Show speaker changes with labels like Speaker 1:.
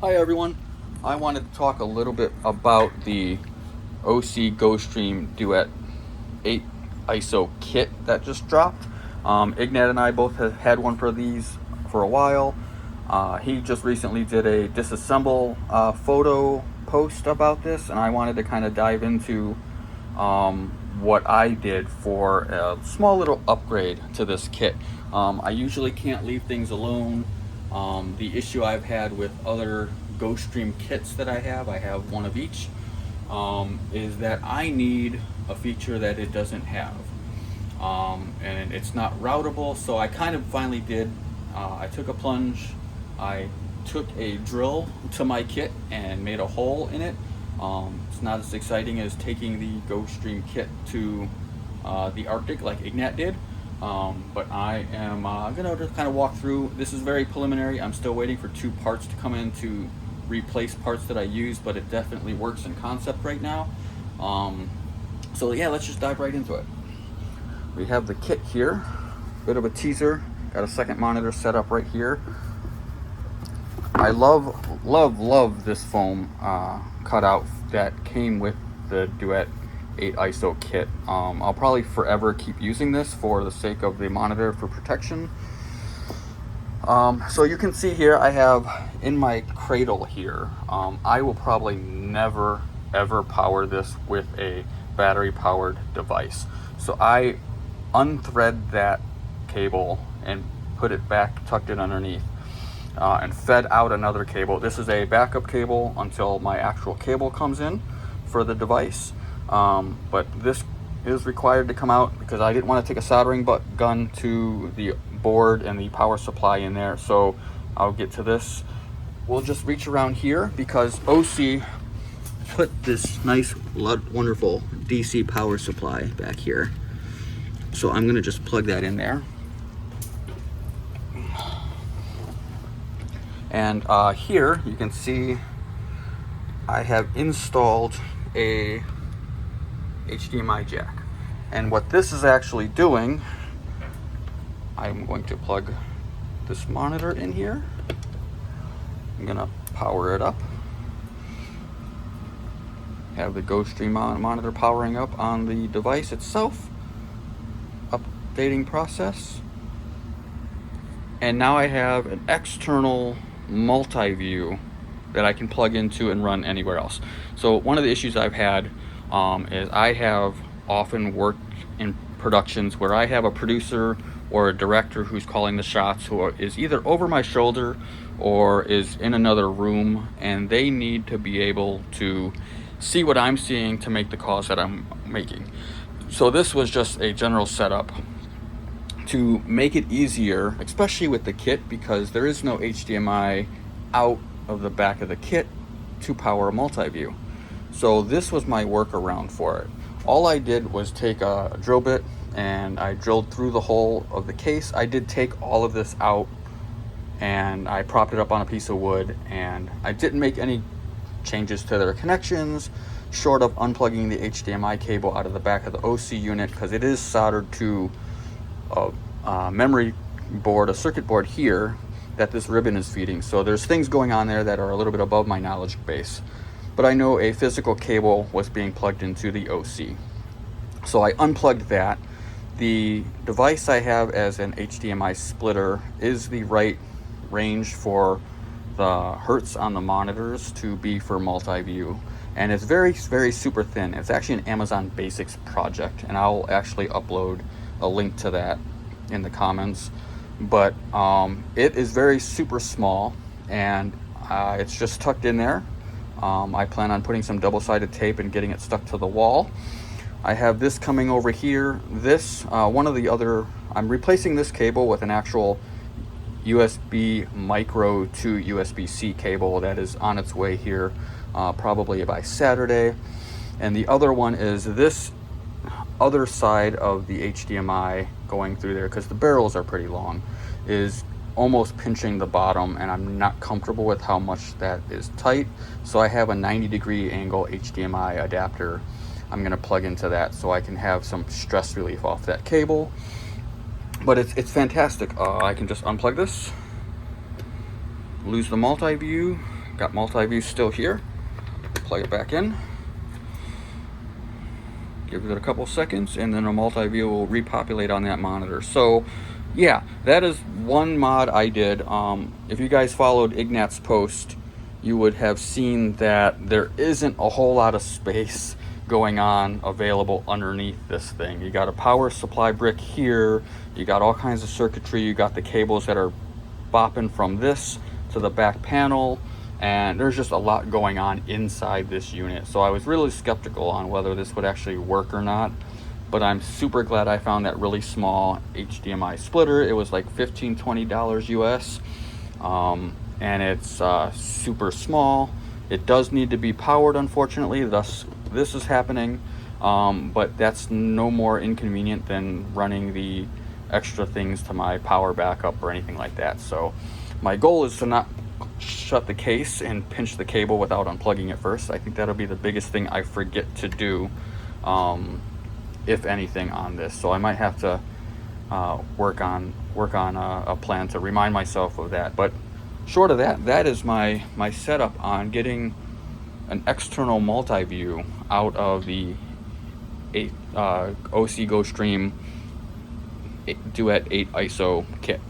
Speaker 1: Hi everyone. I wanted to talk a little bit about the OSee GoStream Duet 8 ISO kit that just dropped. Ignat and I both have had one for these for a while. He just recently did a disassemble photo post about this, and I wanted to kind of dive into what I did for a small little upgrade to this kit. I usually can't leave things alone. The issue I've had with other GoStream kits that I have one of each, is that I need a feature that it doesn't have. And it's not routable, so I kind of finally did. I took a plunge, I took a drill to my kit and made a hole in it. It's not as exciting as taking the GoStream kit to the Arctic like Ignat did. But I am going to just kind of walk through. This is very preliminary. I'm still waiting for 2 parts to come in to replace parts that I used, but it definitely works in concept right now. So yeah, let's just dive right into it. We have the kit here, bit of a teaser. Got a second monitor set up right here. I love this foam cutout that came with the Duet 8 ISO kit. I'll probably forever keep using this for the sake of the monitor for protection. So you can see here I have in my cradle here, I will probably never ever power this with a battery powered device. So I unthread that cable and put it back, tucked it underneath, and fed out another cable. This is a backup cable until my actual cable comes in for the device. But this is required to come out because I didn't want to take a soldering gun to the board and the power supply in there. So I'll get to this. We'll just reach around here because OSee put this nice, wonderful DC power supply back here. So I'm going to just plug that in there. And here you can see I have installed a HDMI jack. And what this is actually doing, I'm going to plug this monitor in here. I'm going to power it up. Have the GoStream monitor powering up on the device itself. Updating process. And now I have an external Multiview that I can plug into and run anywhere else. So one of the issues I've had is I have often worked in productions where I have a producer or a director who's calling the shots, who is either over my shoulder or is in another room, and they need to be able to see what I'm seeing to make the calls that I'm making. So this was just a general setup to make it easier, especially with the kit, because there is no HDMI out of the back of the kit to power a Multiview. So this was my workaround for it. All I did was take a drill bit and I drilled through the hole of the case. I did take all of this out and I propped it up on a piece of wood, and I didn't make any changes to their connections short of unplugging the HDMI cable out of the back of the OSee unit, because it is soldered to a memory board, a circuit board here that this ribbon is feeding. So there's things going on there that are a little bit above my knowledge base. But I know a physical cable was being plugged into the OSee. So I unplugged that. The device I have as an HDMI splitter is the right range for the hertz on the monitors to be for Multiview. And it's very, very super thin. It's actually an Amazon Basics project, and I'll actually upload a link to that in the comments. But it is very super small, and it's just tucked in there. I plan on putting some double-sided tape and getting it stuck to the wall. I have this coming over here. This, one of the other, I'm replacing this cable with an actual USB micro to USB-C cable that is on its way here probably by Saturday. And the other one is this other side of the HDMI going through there, because the barrels are pretty long, is almost pinching the bottom, and I'm not comfortable with how much that is tight. So I have a 90-degree angle HDMI adapter I'm going to plug into that so I can have some stress relief off that cable. But it's fantastic. I can just unplug this, lose the Multiview, got Multiview still here. Plug it back in. Give it a couple seconds, and then a Multiview will repopulate on that monitor. So yeah, that is one mod I did. If you guys followed Ignat's post, you would have seen that there isn't a whole lot of space going on available underneath this thing. You got a power supply brick here, you got all kinds of circuitry, you got the cables that are bopping from this to the back panel, and there's just a lot going on inside this unit. So I was really skeptical on whether this would actually work or not, but I'm super glad I found that really small HDMI splitter. It was like $15-20 US, and it's super small. It does need to be powered, unfortunately, thus this is happening, but that's no more inconvenient than running the extra things to my power backup or anything like that. So my goal is to not shut the case and pinch the cable without unplugging it first. I think that'll be the biggest thing I forget to do, if anything, on this. So I might have to work on a plan to remind myself of that. But short of that, that is my setup on getting an external Multiview out of the OSee GoStream Duet 8 ISO kit.